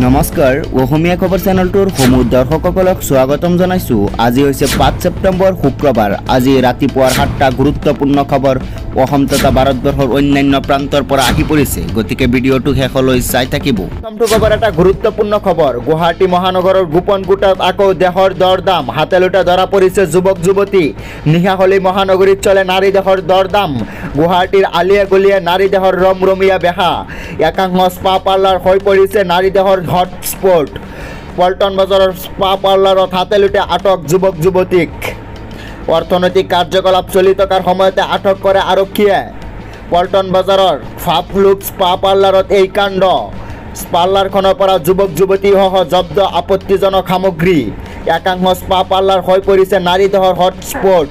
নমস্কাৰ অসমীয়া খবৰ চেনেলটোৰ সমূহ দৰ্শকসকলক স্বাগতম জনাইছো। আজি হৈছে 5 ছেপ্টেম্বৰ শুক্ৰবাৰ। আজি ৰাতিপুৱাৰ 7টা গুৰুত্বপূৰ্ণ খবৰ অসম তথা ভাৰতবৰ্ষৰ অন্যান্য প্ৰান্তৰ পৰা আহি পৰিছে, গতিকে ভিডিঅ'টো শেষলৈ চাই থাকিব। প্ৰথমটো খবৰ এটা গুৰুত্বপূৰ্ণ খবৰ। গুৱাহাটী মহানগৰৰ গোপন কোটাত আকৌ দেহৰ দৰদাম, হাতে লোটা ধৰা পৰিছে যুৱক যুৱতী। নিশা হলেই মহানগৰীত চলে নাৰী দেহৰ দৰদাম। গুৱাহাটীৰ আলিয়ে গলিয়ে নাৰী দেহৰ ৰমৰমীয়া বেহা। একাংশ স্পা পাৰ্লাৰ হৈ পৰিছে নাৰী দেহৰ হটস্পট। পল্টন বজাৰৰ স্পা পাৰ্লাৰত হাতে লুটে আটক যুৱক যুৱতীক। অৰ্থনৈতিক কাৰ্যকলাপ চলি থকাৰ সময়তে আটক কৰে আৰক্ষীয়ে। পল্টন বজাৰৰ ফাফলুক স্পা পাৰ্লাৰত এই কাণ্ড। পাৰ্লাৰখনৰ পৰা যুৱক যুৱতীসহ জব্দ আপত্তিজনক সামগ্ৰী। একাংশ স্পা পাৰ্লাৰ হৈ পৰিছে নাৰী দেহৰ হটস্পট।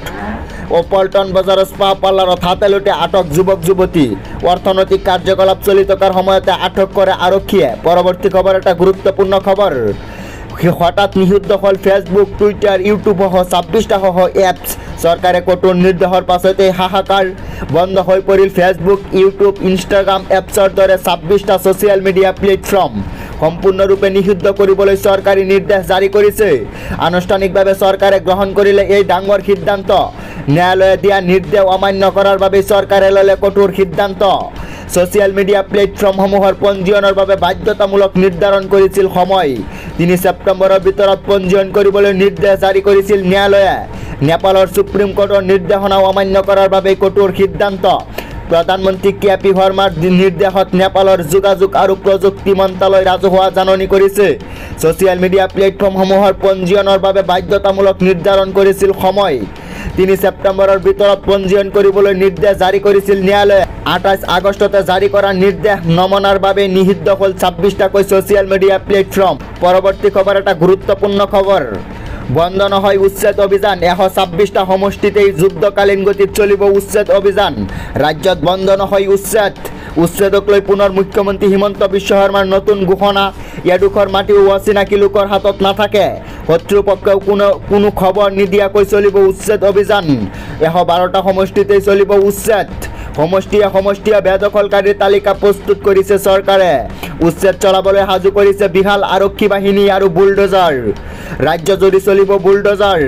পল্টন বজাৰৰ স্পা পাৰ্লাৰত হাতে লুটে আটক যুৱক যুৱতী। অৰ্থনৈতিক কাৰ্যকলাপ চলি থকাৰ সময়তে আটক কৰে আৰক্ষীয়ে। পৰৱৰ্তী খবৰ এটা গুৰুত্বপূৰ্ণ খবৰ। হঠাৎ নিষিদ্ধ হ'ল ফেচবুক, টুইটাৰ, ইউটিউবসহ 26টা এপছ। চৰকাৰে কঠোৰ নিৰ্দেশৰ পাছতে হাহাকাৰ। বন্ধ হৈ পৰিল ফেচবুক, ইউটিউব, ইনষ্টাগ্ৰাম এপছৰ দৰে 26টা ছ'চিয়েল মিডিয়া প্লেটফৰ্ম। সম্পূৰ্ণৰূপে নিষিদ্ধ কৰিবলৈ চৰকাৰী নিৰ্দেশ জাৰি কৰিছে। আনুষ্ঠানিকভাৱে চৰকাৰে গ্ৰহণ কৰিলে এই ডাঙৰ সিদ্ধান্ত। ন্যায়ালয়ে দিয়া নিৰ্দেশ অমান্য কৰাৰ বাবে চৰকাৰে ল'লে কঠোৰ সিদ্ধান্ত। ছ'চিয়েল মিডিয়া প্লেটফৰ্মসমূহৰ পঞ্জীয়নৰ বাবে বাধ্যতামূলক নিৰ্ধাৰণ কৰিছিল সময়। 3 ছেপ্টেম্বৰৰ ভিতৰত পঞ্জীয়ন কৰিবলৈ নিৰ্দেশ জাৰি কৰিছিল ন্যায়ালয়ে। নেপালৰ সুপ্ৰিম কোৰ্টৰ নিৰ্দেশনা অমান্য কৰাৰ বাবে কঠোৰ সিদ্ধান্ত। প্ৰধানমন্ত্ৰী কে.পি. শৰ্মাৰ নিৰ্দেশত নেপালৰ যোগাযোগ আৰু প্ৰযুক্তি মন্ত্ৰালয় ৰাজহুৱা জাননী কৰিছে। ছ'চিয়েল মিডিয়া প্লেটফৰ্মসমূহৰ পঞ্জীয়নৰ বাবে বাধ্যতামূলক নিৰ্ধাৰণ কৰিছিল সময়। 3 ছেপ্টেম্বৰৰ ভিতৰত পঞ্জীয়ন কৰিবলৈ নিৰ্দেশ জাৰি কৰিছিল ন্যায়ালয়ে। 28 আগষ্টতে জাৰি কৰা নিৰ্দেশ নমনাৰ বাবে নিষিদ্ধ হ'ল 26টাকৈ ছ'চিয়েল মিডিয়া প্লেটফৰ্ম। পৰৱৰ্তী খবৰ এটা গুৰুত্বপূৰ্ণ খবৰ। বন্ধ নহয় উচ্ছেদ অভিযান। 126টা সমষ্টিতেই যুদ্ধকালীন গতিত চলিব উচ্ছেদ অভিযান। ৰাজ্যত বন্ধ নহয় উচ্ছেদ। উচ্ছেদক লৈ পুনৰ মুখ্যমন্ত্ৰী হিমন্ত বিশ্ব শৰ্মাৰ নতুন ঘোষণা। এডোখৰ মাটিও অচিনাকি লোকৰ হাতত নাথাকে। কৰ্তৃপক্ষেও কোনো খবৰ নিদিয়াকৈ চলিব উচ্ছেদ অভিযান। 112টা সমষ্টিতেই চলিব উচ্ছেদ। সমষ্টিয়ে বেদখলকাৰীৰ তালিকা প্ৰস্তুত কৰিছে চৰকাৰে। উচ্ছেদ চলাবলৈ সাজু কৰিছে বিশাল আৰক্ষী বাহিনী আৰু বুলডোজাৰ। ৰাজ্যজুৰি চলিব বুলডোজাৰ।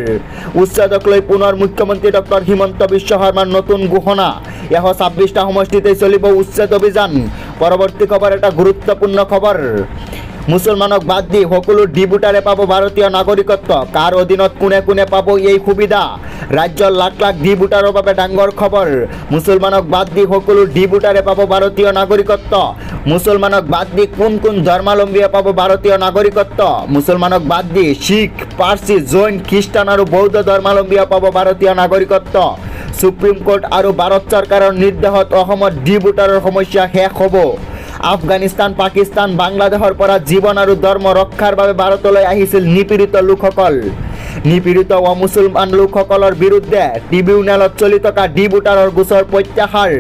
উচ্ছেদক লৈ পুনৰ মুখ্যমন্ত্ৰী ডক্টৰ হিমন্ত বিশ্ব শৰ্মাৰ নতুন ঘোষণা। 126টা সমষ্টিতেই চলিব উচ্ছেদ অভিযান। পৰৱৰ্তী খবৰ এটা গুৰুত্বপূৰ্ণ খবৰ। মুছলমানক বাদ দি সকলো ডি ভোটাৰে পাব ভাৰতীয় নাগৰিকত্ব। কাৰ অধীনত কোনে কোনে পাব এই সুবিধা? ৰাজ্যৰ লাখ লাখ ডি ভোটাৰৰ বাবে ডাঙৰ খবৰ। মুছলমানক বাদ দি সকলো ডি ভোটাৰে পাব ভাৰতীয় নাগৰিকত্ব। মুছলমানক বাদ দি কোন কোন ধৰ্মাৱলম্বীয়ে পাব ভাৰতীয় নাগৰিকত্ব? মুছলমানক বাদ দি শিখ, পাৰ্চী, জৈন, খ্ৰীষ্টান আৰু বৌদ্ধ ধৰ্মাৱলম্বীয়ে পাব ভাৰতীয় নাগৰিকত্ব। সুপ্ৰিম কোৰ্ট আৰু ভাৰত চৰকাৰৰ নিৰ্দেশত অসমত ডি ভোটাৰৰ সমস্যা শেষ হ'ব। আফগানিস্তান, পাকিস্তান, বাংলাদেশৰ পৰা জীৱন আৰু ধৰ্ম ৰক্ষাৰ বাবে ভাৰতলৈ আহিছিল নিপীড়িত লোকসকল। নিপীড়িত অমুছলমান লোকসকলৰ বিৰুদ্ধে ট্ৰিবিউনেলত চলি থকা ডি ভোটাৰৰ গোচৰ প্ৰত্যাহাৰ।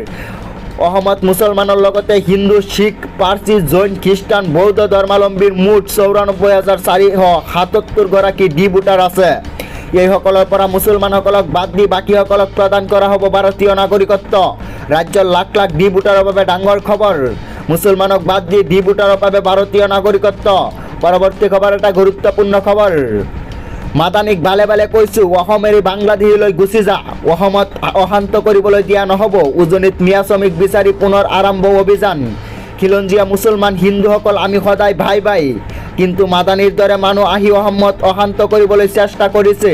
অসমত মুছলমানৰ লগতে হিন্দু, শিখ, পাৰ্চী, জৈন, খ্ৰীষ্টান, বৌদ্ধ ধৰ্মাৱলম্বীৰ মুঠ 94,477 গৰাকী ডি ভোটাৰ আছে। এইসকলৰ পৰা মুছলমানসকলক বাদ দি বাকীসকলক প্ৰদান কৰা হ'ব ভাৰতীয় নাগৰিকত্ব। ৰাজ্যৰ লাখ লাখ ডি ভোটাৰৰ বাবে ডাঙৰ খবৰ। মুছলমানক বাদ দি ডি ভোটাৰৰ বাবে ভাৰতীয় নাগৰিকত্ব। পৰৱৰ্তী খবৰ এটা গুৰুত্বপূৰ্ণ খবৰ। মাদানীক ভালে ভালে কৈছো, অসম এৰি বাংলাদেশলৈ গুচি যা। অসমত অশান্ত কৰিবলৈ দিয়া নহ'ব। উজনিত মিয়া শ্ৰমিক বিচাৰি পুনৰ আৰম্ভ অভিযান। খিলঞ্জীয়া মুছলমান হিন্দুসকল আমি সদায় ভাই ভাই, কিন্তু মাদানীৰ দৰে মানুহ আহি অসমত অশান্ত কৰিবলৈ চেষ্টা কৰিছে।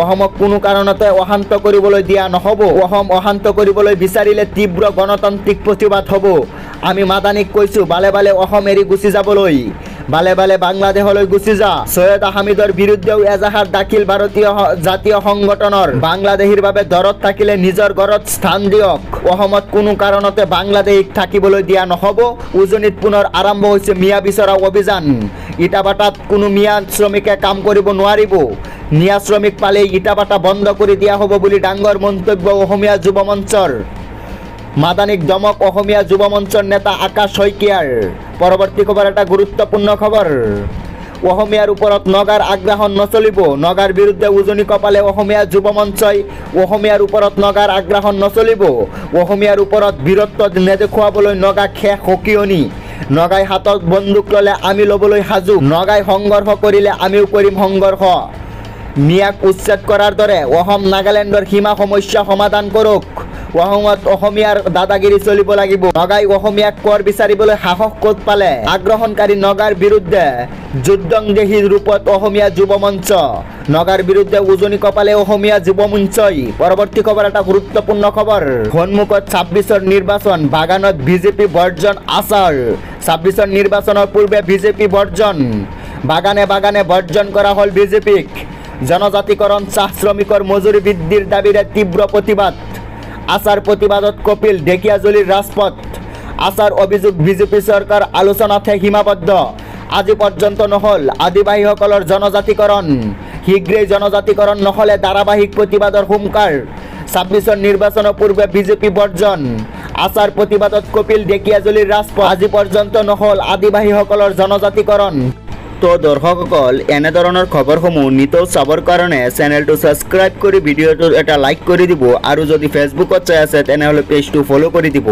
অসমক কোনো কাৰণতে অশান্ত কৰিবলৈ দিয়া নহ'ব। অসম অশান্ত কৰিবলৈ বিচাৰিলে তীব্ৰ গণতান্ত্ৰিক প্ৰতিবাদ হ'ব। আমি মাদানীক কৈছো ভালে ভালে অসম এৰি গুচি যাবলৈ। ভালে ভালে বাংলাদেশলৈ গুচি যা। সৈয়দ আহমেদৰ বিৰুদ্ধেও এজাহাৰ দাখিল ভাৰতীয় জাতীয় সংগঠনৰ। বাংলাদেশীৰ বাবে দৰত থাকিলে নিজৰ ঘৰত স্থান দিয়ক। অসমত কোনো কাৰণতে বাংলাদেশীক থাকিবলৈ দিয়া নহ'ব। উজনিত পুনৰ আৰম্ভ হৈছে মিয়া বিচৰা অভিযান। ইটাভাটাত কোনো মিয়া শ্ৰমিকে কাম কৰিব নোৱাৰিব। মিয়া শ্ৰমিক পালেই ইটাভাটা বন্ধ কৰি দিয়া হ'ব বুলি ডাঙৰ মন্তব্য অসমীয়া যুৱ মঞ্চৰ। মাদানীক দমক অসমীয়া যুৱ মঞ্চৰ নেতা আকাশ শইকীয়াৰ। পৰৱৰ্তী খবৰ এটা গুৰুত্বপূৰ্ণ খবৰ। অসমীয়াৰ ওপৰত নগাৰ আগ্ৰাসন নচলিব। নগাৰ বিৰুদ্ধে উজনি কপালে অসমীয়া যুৱ মঞ্চই। অসমীয়াৰ ওপৰত নগাৰ আগ্ৰাসন নচলিব। অসমীয়াৰ ওপৰত বীৰত্ব নেদেখুৱাবলৈ নগাক শেষ সকিয়নি। নগাই হাতত বন্দুক ললে আমি ল'বলৈ সাজু নগাই সংঘৰ্ষ কৰিলে আমিও কৰিম সংঘৰ্ষ মিয়াক উচ্ছেদ কৰাৰ দৰে অসম নাগালেণ্ডৰ সীমা সমস্যা সমাধান কৰক অসমত অসমীয়াৰ দাদাগিৰি চলিব লাগিব নগাই অসমীয়াক কৰ বিচাৰিবলৈ সাহস ক'ত পালে আগ্ৰহণকাৰী নগাৰ বিৰুদ্ধে যুদ্ধংদেহী ৰূপত অসমীয়া যুৱ মঞ্চ নগাৰ বিৰুদ্ধে উজনি কপালে অসমীয়া যুৱ মঞ্চই পৰৱৰ্তী খবৰ এটা গুৰুত্বপূৰ্ণ খবৰ সন্মুখত 26ৰ নিৰ্বাচন বাগানত বিজেপি বৰ্জন আচাৰ 26ৰ নিৰ্বাচনৰ পূৰ্বে বিজেপি বৰ্জন বাগানে বাগানে বৰ্জন কৰা হ'ল বিজেপিক জনজাতিকৰণ চাহ শ্ৰমিকৰ মজুৰি বৃদ্ধিৰ দাবীৰে তীব্ৰ প্ৰতিবাদ আচাৰ প্ৰতিবাদত কপিল ঢেকিয়াজুলিৰ ৰাজপথ আচাৰ অভিযোগ বিজেপি চৰকাৰ আলোচনাতহে সীমাবদ্ধ আজি পৰ্যন্ত নহ'ল আদিবাসীসকলৰ জনজাতিকৰণ শীঘ্ৰেই জনজাতিকৰণ নহ'লে ধাৰাবাহিক প্ৰতিবাদৰ হুংকাৰ 26ৰ নিৰ্বাচনৰ পূৰ্বে বিজেপি বৰ্জন আচাৰ প্ৰতিবাদত কপিল ঢেকিয়াজুলিৰ ৰাজপথ আজি পৰ্যন্ত নহ'ল আদিবাসীসকলৰ জনজাতিকৰণ তো দৰ্শকসকল এনেধৰণৰ খবৰসমূহ নিতৌ চাবৰ কাৰণে চেনেলটো ছাবস্ক্ৰাইব কৰি ভিডিঅ'টো এটা লাইক কৰি দিব আৰু যদি ফেচবুকত চাই আছে তেনেহ'লে পেজটো ফ'ল' কৰি দিব